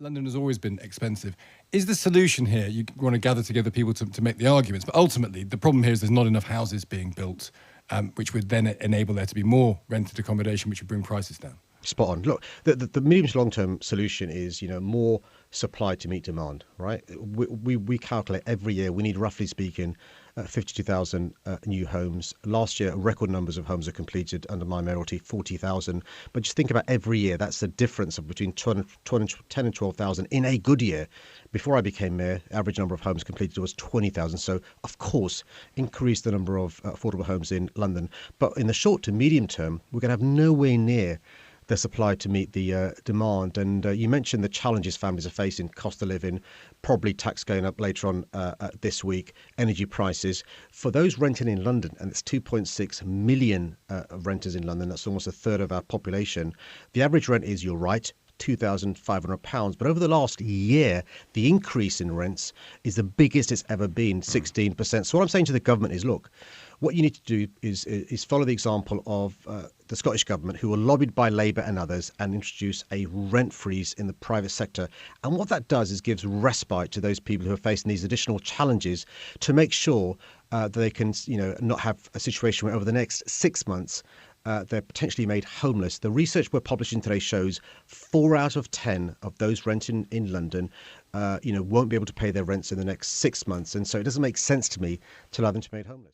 London has always been expensive. Is the solution here, you want to gather together people to make the arguments, but ultimately the problem here is there's not enough houses being built, which would then enable there to be more rented accommodation, which would bring prices down? Spot on. Look, the medium to long term solution is, more supply to meet demand, right? We calculate every year we need, roughly speaking, 52,000 new homes. Last year, record numbers of homes are completed under my mayoralty, 40,000. But just think about every year, that's the difference of between 10 and 12,000 in a good year. Before I became mayor, average number of homes completed was 20,000. So, of course, increase the number of affordable homes in London. But in the short to medium term, we're going to have nowhere near the supply to meet the demand. And you mentioned the challenges families are facing: cost of living, probably tax going up later on this week, energy prices. For those renting in London, and it's 2.6 million renters in London, that's almost a third of our population, the average rent is, you're right, £2,500. But over the last year, the increase in rents is the biggest it's ever been, 16%. So what I'm saying to the government is, look, what you need to do is follow the example of the Scottish government, who were lobbied by Labour and others, and introduce a rent freeze in the private sector. And what that does is gives respite to those people who are facing these additional challenges, to make sure that they can, not have a situation where over the next 6 months they're potentially made homeless. The research we're publishing today shows 4 out of 10 of those renting in London, won't be able to pay their rents in the next 6 months. And so it doesn't make sense to me to allow them to be made homeless.